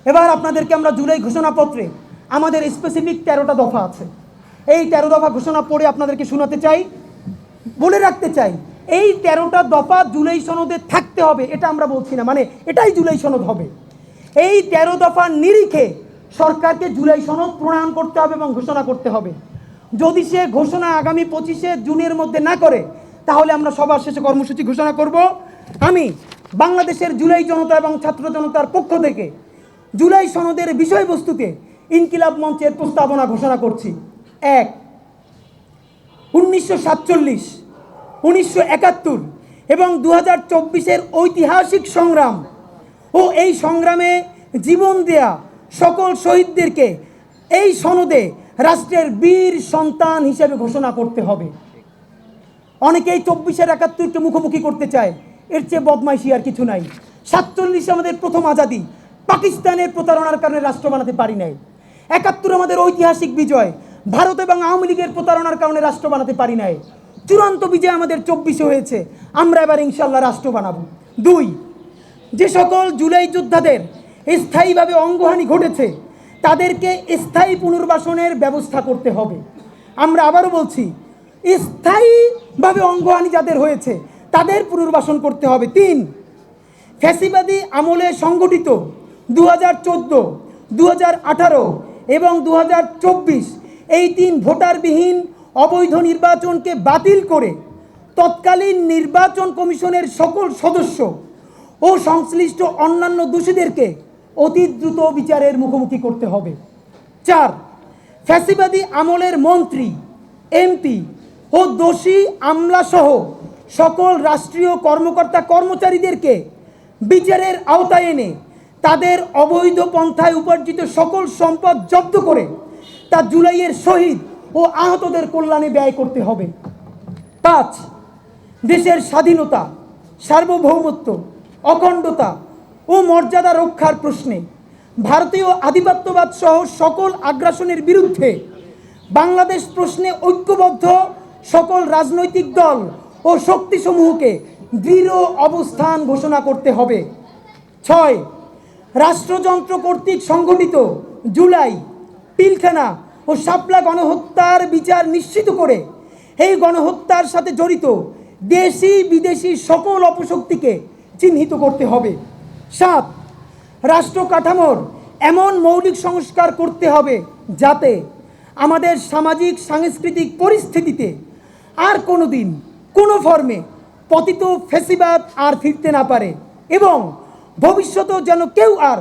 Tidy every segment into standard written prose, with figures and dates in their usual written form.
এবার আপনাদেরকে আমরা জুলাই ঘোষণাপত্রে আমাদের স্পেসিফিক 13টা দফা আছে। এই 13 দফা ঘোষণা পড়ে আপনাদেরকে শোনাতে চাই, বলে রাখতে চাই, এই 13টা দফা জুলাই সনদে থাকতে হবে এটা আমরা বলছি না, মানে এটাই জুলাই সনদ হবে। এই 13 দফার নিরিখে সরকারকে জুলাই সনদ প্রণয়ন করতে হবে এবং ঘোষণা করতে হবে। যদি সে ঘোষণা আগামী 25শে জুনের মধ্যে না করে, তাহলে আমরা সবার শেষে কর্মসূচি ঘোষণা করব। আমি বাংলাদেশের জুলাই জনতা এবং ছাত্র জনতার পক্ষ থেকে জুলাই সনদের বিষয়বস্তুতে ইনকিলাব মঞ্চের প্রস্তাবনা ঘোষণা করছি। 1, 1947, 1971 এবং 2024-এর ঐতিহাসিক সংগ্রাম ও এই সংগ্রামে জীবন দেয়া সকল শহীদদেরকে এই সনদে রাষ্ট্রের বীর সন্তান হিসেবে ঘোষণা করতে হবে। অনেকেই 24-এর 71-কে মুখোমুখি করতে চায়, এর চেয়ে বদমাইশি আর কিছু নাই। 47 আমাদের প্রথম আজাদি, পাকিস্তানের প্রতারণার কারণে রাষ্ট্র বানাতে পারি নাই। 71 আমাদের ঐতিহাসিক বিজয়, ভারত এবং আওয়ামী লীগের প্রতারণার কারণে রাষ্ট্র বানাতে পারি নাই। চূড়ান্ত বিজয় আমাদের 24-এ হয়েছে, আমরা এবার ইনশাল্লাহ রাষ্ট্র বানাবো। 2, যে সকল জুলাই যোদ্ধাদের স্থায়ীভাবে অঙ্গহানি ঘটেছে তাদেরকে স্থায়ী পুনর্বাসনের ব্যবস্থা করতে হবে। আমরা আবারও বলছি, স্থায়ীভাবে অঙ্গহানি যাদের হয়েছে তাদের পুনর্বাসন করতে হবে। 3, ফ্যাসিবাদী আমলে সংগঠিত 2014, 2018 এবং 2024 এই 3 ভোটারবিহীন অবৈধ নির্বাচনকে বাতিল করে তৎকালীন নির্বাচন কমিশনের সকল সদস্য ও সংশ্লিষ্ট অন্যান্য দোষীদেরকে অতি দ্রুত বিচারের মুখোমুখি করতে হবে। 4, ফ্যাসিবাদী আমলের মন্ত্রী, এমপি ও দোষী আমলাসহ সকল রাষ্ট্রীয় কর্মকর্তা কর্মচারীদেরকে বিচারের আওতায় এনে তাদের অবৈধ পন্থায় উপার্জিত সকল সম্পদ জব্দ করে তা জুলাইয়ের শহীদ ও আহতদের কল্যাণে ব্যয় করতে হবে। 5, দেশের স্বাধীনতা, সার্বভৌমত্ব, অখণ্ডতা ও মর্যাদা রক্ষার প্রশ্নে ভারতীয় আধিপত্যবাদ সহ সকল আগ্রাসনের বিরুদ্ধে বাংলাদেশ প্রশ্নে ঐক্যবদ্ধ সকল রাজনৈতিক দল ও শক্তিসমূহকে দৃঢ় অবস্থান ঘোষণা করতে হবে। 6, রাষ্ট্রযন্ত্র কর্তৃক সংগঠিত জুলাই, পিলখানা ও শাপলা গণহত্যার বিচার নিশ্চিত করে এই গণহত্যার সাথে জড়িত দেশি বিদেশি সকল অপশক্তিকে চিহ্নিত করতে হবে। 7, রাষ্ট্র কাঠামোর এমন মৌলিক সংস্কার করতে হবে যাতে আমাদের সামাজিক সাংস্কৃতিক পরিস্থিতিতে আর কোনো দিন কোনো ফর্মে পতিত ফ্যাসিবাদ আর ফিরতে না পারে এবং ভবিষ্যতেও যেন কেউ আর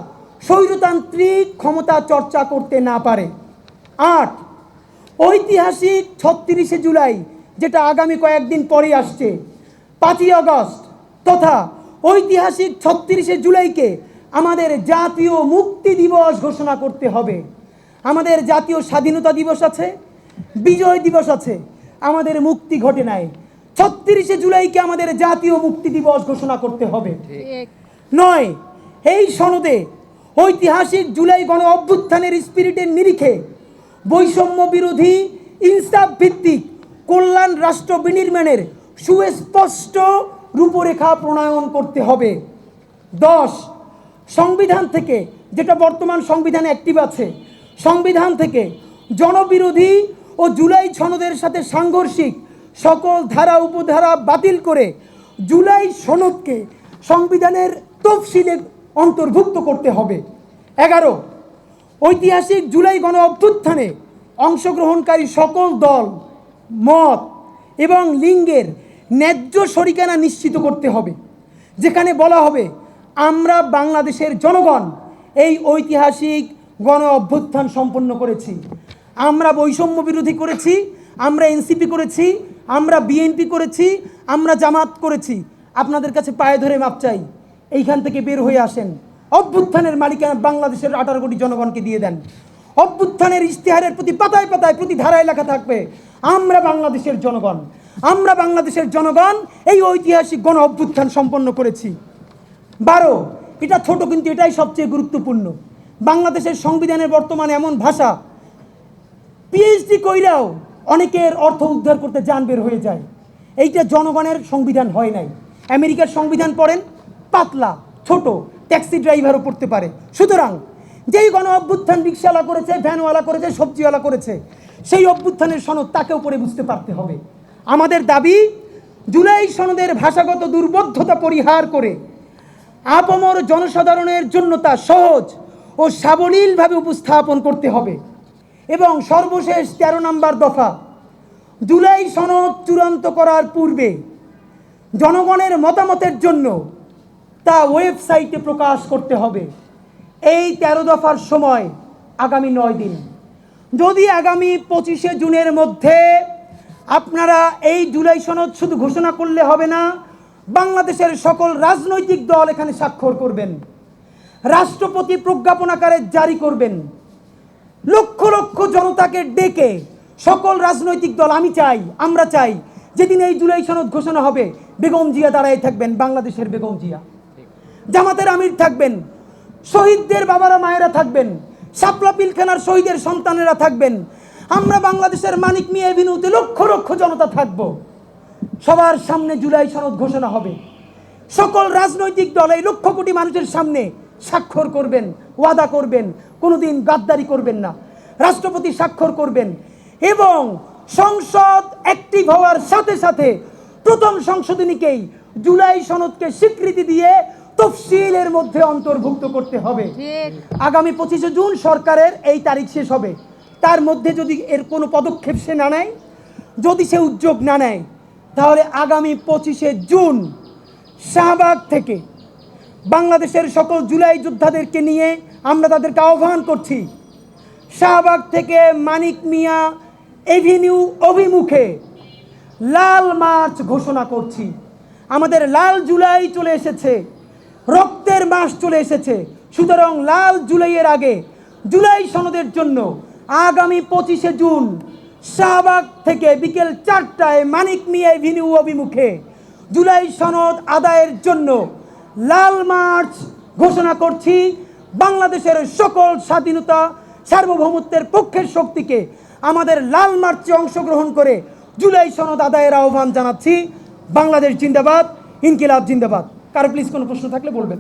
স্বৈরতান্ত্রিক ক্ষমতা চর্চা করতে না পারে। 8, ঐতিহাসিক 36শে জুলাই, যেটা আগামী কয়েকদিন পরে আসছে, 5ই আগস্ট তথা ঐতিহাসিক 36শে জুলাইকে আমাদের জাতীয় মুক্তি দিবস ঘোষণা করতে হবে। আমাদের জাতীয় স্বাধীনতা দিবস আছে, বিজয় দিবস আছে, আমাদের মুক্তি ঘটে নাই। 36শে জুলাইকে আমাদের জাতীয় মুক্তি দিবস ঘোষণা করতে হবে। 9, এই সনদে ঐতিহাসিক জুলাই গণ অভ্যুত্থানের স্পিরিটের নিরিখে বৈষম্য বিরোধী ইনসাফ ভিত্তিক কল্যাণ রাষ্ট্র বিনির্মাণের সুস্পষ্ট রূপরেখা প্রণয়ন করতে হবে। 10, সংবিধান থেকে, যেটা বর্তমান সংবিধানে অ্যাক্টিভ আছে, সংবিধান থেকে জনবিরোধী ও জুলাই সনদের সাথে সাংঘর্ষিক সকল ধারা উপধারা বাতিল করে জুলাই সনদকে সংবিধানের তফসিলে অন্তর্ভুক্ত করতে হবে। 11, ঐতিহাসিক জুলাই গণ অভ্যুত্থানে অংশগ্রহণকারী সকল দল, মত এবং লিঙ্গের ন্যায্য শরিকানা নিশ্চিত করতে হবে, যেখানে বলা হবে আমরা বাংলাদেশের জনগণ এই ঐতিহাসিক গণ অভ্যুত্থান সম্পন্ন করেছি, আমরা বৈষম্য বিরোধী করেছি, আমরা এনসিপি করেছি, আমরা বিএনপি করেছি, আমরা জামাত করেছি। আপনাদের কাছে পায়ে ধরে মাপ চাই, এইখান থেকে বের হয়ে আসেন। অভ্যুত্থানের মালিকানা বাংলাদেশের 18 কোটি জনগণকে দিয়ে দেন। অভ্যুত্থানের ইশতেহারের প্রতি পাতায় পাতায় প্রতি ধারায় লেখা থাকবে আমরা বাংলাদেশের জনগণ, আমরা বাংলাদেশের জনগণ এই ঐতিহাসিক গণ অভ্যুত্থান সম্পন্ন করেছি। 12, এটা ছোট কিন্তু এটাই সবচেয়ে গুরুত্বপূর্ণ, বাংলাদেশের সংবিধানের বর্তমানে এমন ভাষা পিএইচডি কইরাও অনেকের অর্থ উদ্ধার করতে জান বের হয়ে যায়। এইটা জনগণের সংবিধান হয় নাই। আমেরিকার সংবিধান পড়েন, পাতলা ছোট, ট্যাক্সি ড্রাইভারও পড়তে পারে। সুতরাং যেই গণ অভ্যুত্থান রিক্সাওয়ালা করেছে, ভ্যানওয়ালা করেছে, সবজিওয়ালা করেছে, সেই অভ্যুত্থানের সনদ তাকেও পড়ে বুঝতে পারতে হবে। আমাদের দাবি, জুলাই সনদের ভাষাগত দুর্বোধ্যতা পরিহার করে আপামর জনসাধারণের জন্য তা সহজ ও সাবলীলভাবে উপস্থাপন করতে হবে। এবং সর্বশেষ 13 নম্বর দফা, জুলাই সনদ চূড়ান্ত করার পূর্বে জনগণের মতামতের জন্য তা ওয়েবসাইটে প্রকাশ করতে হবে। এই 13 দফার সময় আগামী 9 দিন। যদি আগামী 25শে জুনের মধ্যে আপনারা এই জুলাই সনদ শুধু ঘোষণা করলে হবে না, বাংলাদেশের সকল রাজনৈতিক দল এখানে স্বাক্ষর করবেন, রাষ্ট্রপতি প্রজ্ঞাপন আকারে জারি করবেন, লক্ষ লক্ষ জনতাকে ডেকে সকল রাজনৈতিক দল, আমি চাই, আমরা চাই, যেদিন এই জুলাই সনদ ঘোষণা হবে বেগম জিয়া দাঁড়ায় থাকবেন, বাংলাদেশের বেগম জিয়া, জামাতের আমির থাকবেন, শহীদদের বাবারা মায়েরা থাকবেন, শাপলা পিলখানার শহীদের সন্তানেরা থাকবেন, আমরা বাংলাদেশের মানিক মিয়া এভিনিউতে লক্ষ লক্ষ জনতা থাকব। সবার সামনে জুলাই সনদ ঘোষণা হবে। সকল রাজনৈতিক দল এই লক্ষ কোটি মানুষের সামনে স্বাক্ষর করবেন, ওয়াদা করবেন, কোনোদিন গাদ্দারি করবেন না, রাষ্ট্রপতি স্বাক্ষর করবেন এবং সংসদ অ্যাক্টিভ হওয়ার সাথে সাথে প্রথম সংশোধনীকেই জুলাই সনদকে স্বীকৃতি দিয়ে তফসিলের মধ্যে অন্তর্ভুক্ত করতে হবে। আগামী 25শে জুন সরকারের এই তারিখ শেষ হবে। তার মধ্যে যদি এর কোনো পদক্ষেপ সে না নেয়, যদি সে উদ্যোগ না নেয়, তাহলে আগামী 25শে জুন শাহবাগ থেকে বাংলাদেশের সকল জুলাই যোদ্ধাদেরকে নিয়ে আমরা তাদেরকে আহ্বান করছি, শাহবাগ থেকে মানিক মিয়া এভিনিউ অভিমুখে লাল মার্চ ঘোষণা করছি। আমাদের লাল জুলাই চলে এসেছে, রক্তের মাস চলে এসেছে। সুতরাং লাল জুলাইয়ের আগে জুলাই সনদের জন্য আগামী 25শে জুন শাহবাগ থেকে বিকেল 4টায় মানিক মিয়া এভিনিউ অভিমুখে জুলাই সনদ আদায়ের জন্য লাল মার্চ ঘোষণা করছি। বাংলাদেশের সকল স্বাধীনতা সার্বভৌমত্বের পক্ষের শক্তিকে আমাদের লাল মার্চে অংশগ্রহণ করে জুলাই সনদ আদায়ের আহ্বান জানাচ্ছি। বাংলাদেশ জিন্দাবাদ, ইনকিলাব জিন্দাবাদ। কারো প্লিজ কোনো প্রশ্ন থাকলে বলবেন।